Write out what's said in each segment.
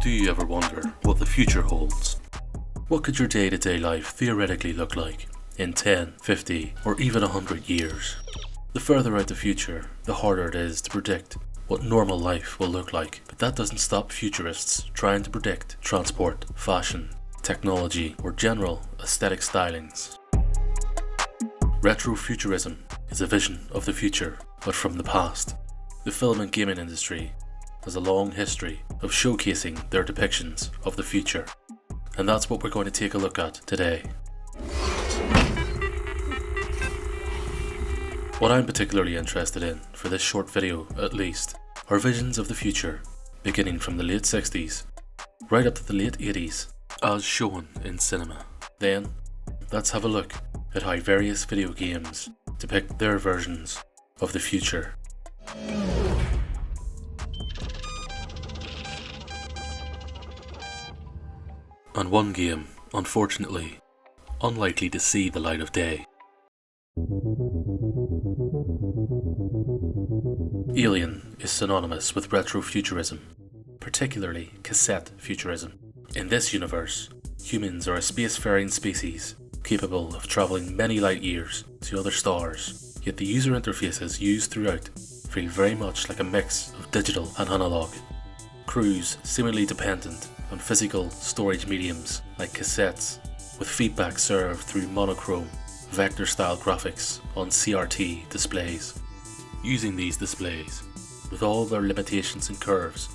Do you ever wonder what the future holds? What could your day-to-day life theoretically look like in 10, 50, or even 100 years? The further out the future, the harder it is to predict what normal life will look like, but that doesn't stop futurists trying to predict transport, fashion, technology, or general aesthetic stylings. Retrofuturism is a vision of the future, but from the past. The film and gaming industry has a long history of showcasing their depictions of the future, and that's what we're going to take a look at today. What I'm particularly interested in, for this short video at least, are visions of the future, beginning from the late 60s, right up to the late 80s, as shown in cinema. Then, let's have a look at how various video games depict their versions of the future. And one game, unfortunately, unlikely to see the light of day. Alien is synonymous with retrofuturism, particularly cassette futurism. In this universe, humans are a spacefaring species capable of travelling many light years to other stars, yet the user interfaces used throughout feel very much like a mix of digital and analog. Crews seemingly dependent on physical storage mediums like cassettes, with feedback served through monochrome, vector-style graphics on CRT displays. Using these displays, with all their limitations and curves,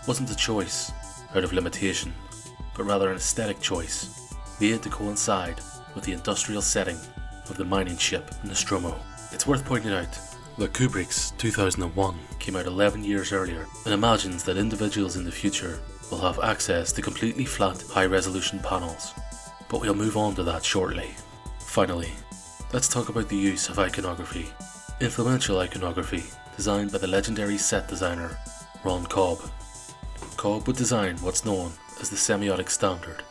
wasn't a choice out of limitation, but rather an aesthetic choice made to coincide with the industrial setting of the mining ship Nostromo. It's worth pointing out that Kubrick's 2001 came out 11 years earlier and imagines that individuals in the future will have access to completely flat, high-resolution panels, but we'll move on to that shortly. Finally, let's talk about the use of iconography. Influential iconography designed by the legendary set designer Ron Cobb. Cobb would design what's known as the semiotic standard,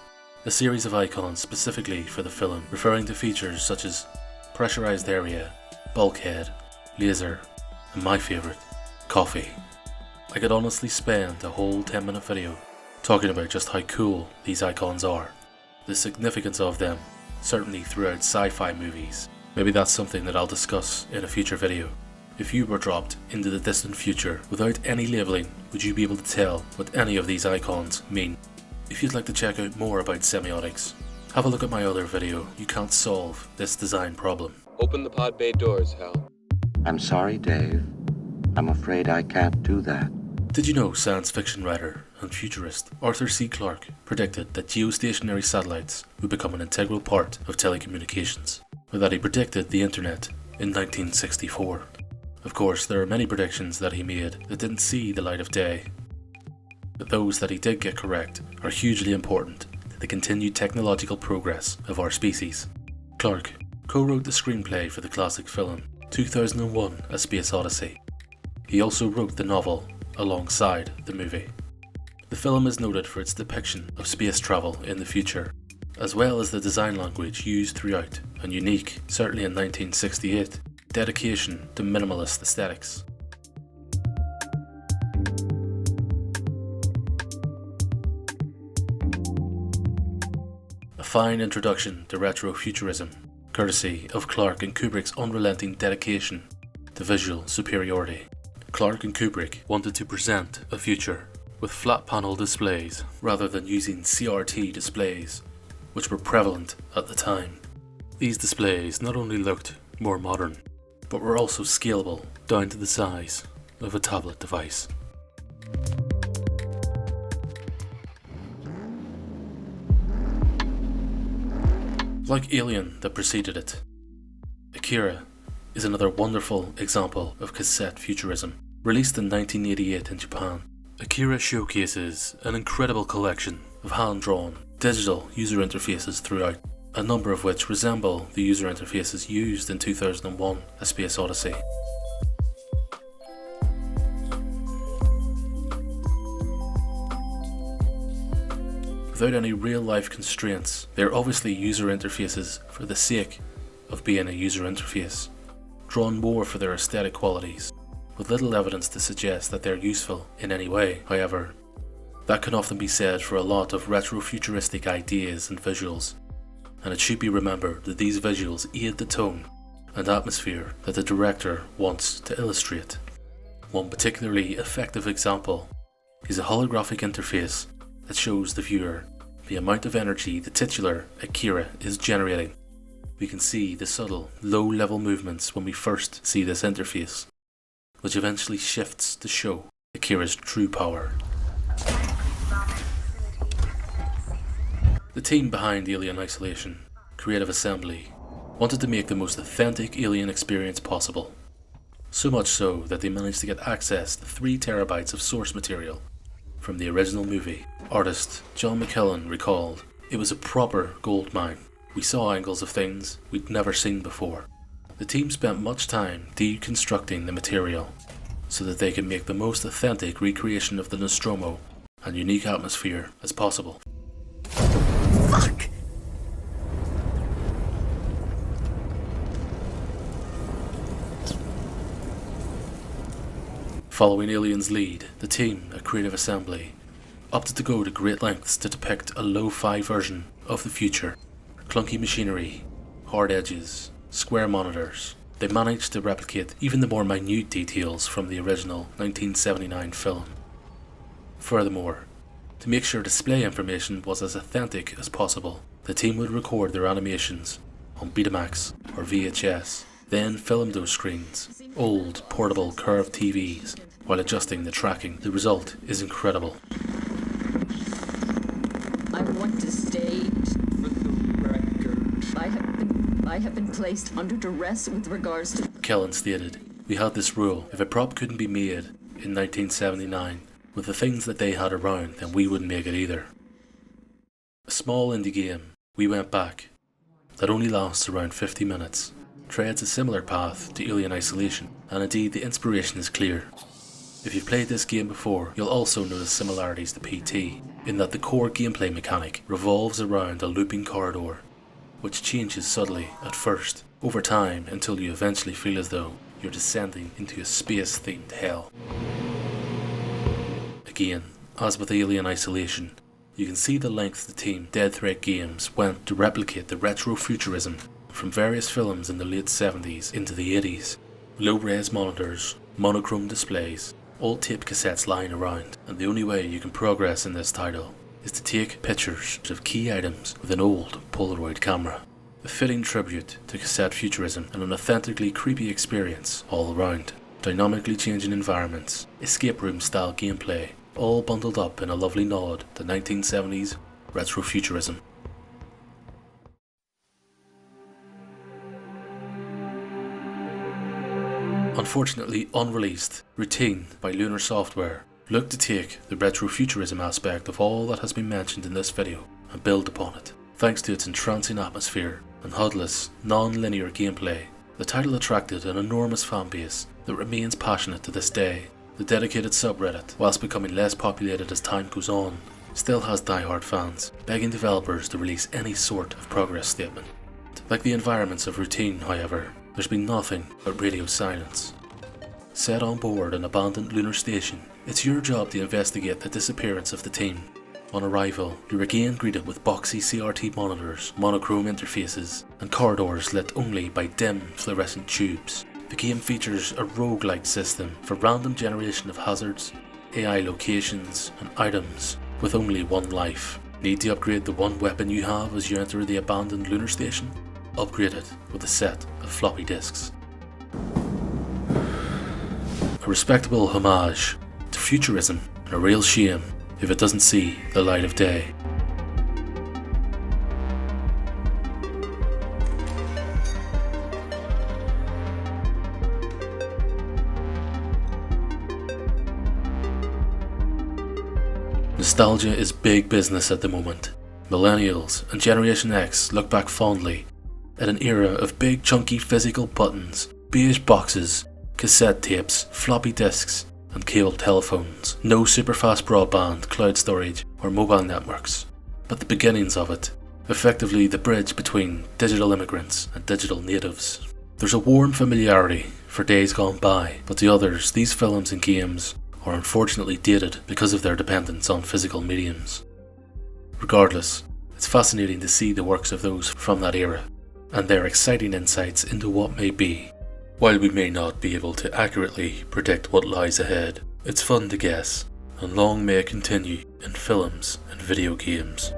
a series of icons specifically for the film, referring to features such as pressurized area, bulkhead, laser, and my favourite, coffee. I could honestly spend a whole 10-minute video talking about just how cool these icons are, the significance of them, certainly throughout sci-fi movies. Maybe that's something that I'll discuss in a future video. If you were dropped into the distant future without any labelling, would you be able to tell what any of these icons mean? If you'd like to check out more about semiotics, have a look at my other video, You Can't Solve This Design Problem. Open the pod bay doors, Hal. I'm sorry, Dave. I'm afraid I can't do that. Did you know science fiction writer and futurist Arthur C. Clarke predicted that geostationary satellites would become an integral part of telecommunications, or that he predicted the internet in 1964? Of course, there are many predictions that he made that didn't see the light of day, but those that he did get correct are hugely important to the continued technological progress of our species. Clarke co-wrote the screenplay for the classic film 2001 A Space Odyssey. He also wrote the novel alongside the movie. The film is noted for its depiction of space travel in the future, as well as the design language used throughout, and unique, certainly in 1968, dedication to minimalist aesthetics. A fine introduction to retrofuturism, courtesy of Clarke and Kubrick's unrelenting dedication to visual superiority. Clarke and Kubrick wanted to present a future with flat panel displays rather than using CRT displays, which were prevalent at the time. These displays not only looked more modern, but were also scalable down to the size of a tablet device. Like Alien that preceded it, Akira is another wonderful example of cassette futurism. Released in 1988 in Japan, Akira showcases an incredible collection of hand-drawn, digital user interfaces throughout, a number of which resemble the user interfaces used in 2001 A Space Odyssey. Without any real-life constraints, they are obviously user interfaces for the sake of being a user interface, drawn more for their aesthetic qualities, with little evidence to suggest that they are useful in any way. However, That can often be said for a lot of retrofuturistic ideas and visuals, and it should be remembered that these visuals aid the tone and atmosphere that the director wants to illustrate. One particularly effective example is a holographic interface that shows the viewer the amount of energy the titular Akira is generating. We can see the subtle, low-level movements when we first see this interface, which eventually shifts to show Akira's true power. The team behind Alien Isolation, Creative Assembly, wanted to make the most authentic Alien experience possible. So much so that they managed to get access to 3 terabytes of source material from the original movie. Artist John McKellen recalled, "It was a proper gold mine. We saw angles of things we'd never seen before." The team spent much time deconstructing the material so that they could make the most authentic recreation of the Nostromo and unique atmosphere as possible. Fuck! Following Alien's lead, the team at Creative Assembly opted to go to great lengths to depict a lo-fi version of the future. Clunky machinery, hard edges, square monitors. They managed to replicate even the more minute details from the original 1979 film. Furthermore, to make sure display information was as authentic as possible, the team would record their animations on Betamax or VHS, then film those screens, old portable curved TVs, while adjusting the tracking. The result is incredible. I want to state For the record. I have been placed under duress with regards to Kellen stated, "We had this rule, if a prop couldn't be made in 1979 with the things that they had around, then we wouldn't make it either." A small indie game, We Went Back, that only lasts around 50 minutes, treads a similar path to Alien Isolation, and indeed the inspiration is clear. If you've played this game before, you'll also notice similarities to PT, in that the core gameplay mechanic revolves around a looping corridor, which changes subtly at first, over time until you eventually feel as though you're descending into a space-themed hell. Again, as with Alien Isolation, you can see the length the team Dead Threat Games went to replicate the retrofuturism from various films in the late 70s into the 80s. Low-res monitors, monochrome displays, old tape cassettes lying around, and the only way you can progress in this title is to take pictures of key items with an old Polaroid camera. A fitting tribute to cassette futurism and an authentically creepy experience all around. Dynamically changing environments, escape room style gameplay, all bundled up in a lovely nod to 1970s retrofuturism. Unfortunately unreleased, Routine by Lunar Software looked to take the retrofuturism aspect of all that has been mentioned in this video and build upon it. Thanks to its entrancing atmosphere and HUD-less, non-linear gameplay, the title attracted an enormous fanbase that remains passionate to this day. The dedicated subreddit, whilst becoming less populated as time goes on, still has die-hard fans, begging developers to release any sort of progress statement. Like the environments of Routine, however, there's been nothing but radio silence. Set on board an abandoned lunar station, it's your job to investigate the disappearance of the team. On arrival, you're again greeted with boxy CRT monitors, monochrome interfaces, and corridors lit only by dim fluorescent tubes. The game features a roguelike system for random generation of hazards, AI locations, and items with only one life. Need to upgrade the one weapon you have as you enter the abandoned lunar station? Upgrade it with a set of floppy disks. A respectable homage to futurism, and a real shame if it doesn't see the light of day. Nostalgia is big business at the moment. Millennials and Generation X look back fondly at an era of big chunky physical buttons, beige boxes, cassette tapes, floppy disks, and cable telephones. No superfast broadband, cloud storage, or mobile networks, but the beginnings of it, effectively the bridge between digital immigrants and digital natives. There's a warm familiarity for days gone by, but to others these films and games or unfortunately dated because of their dependence on physical mediums. Regardless, it's fascinating to see the works of those from that era, and their exciting insights into what may be. While we may not be able to accurately predict what lies ahead, it's fun to guess, and long may it continue in films and video games.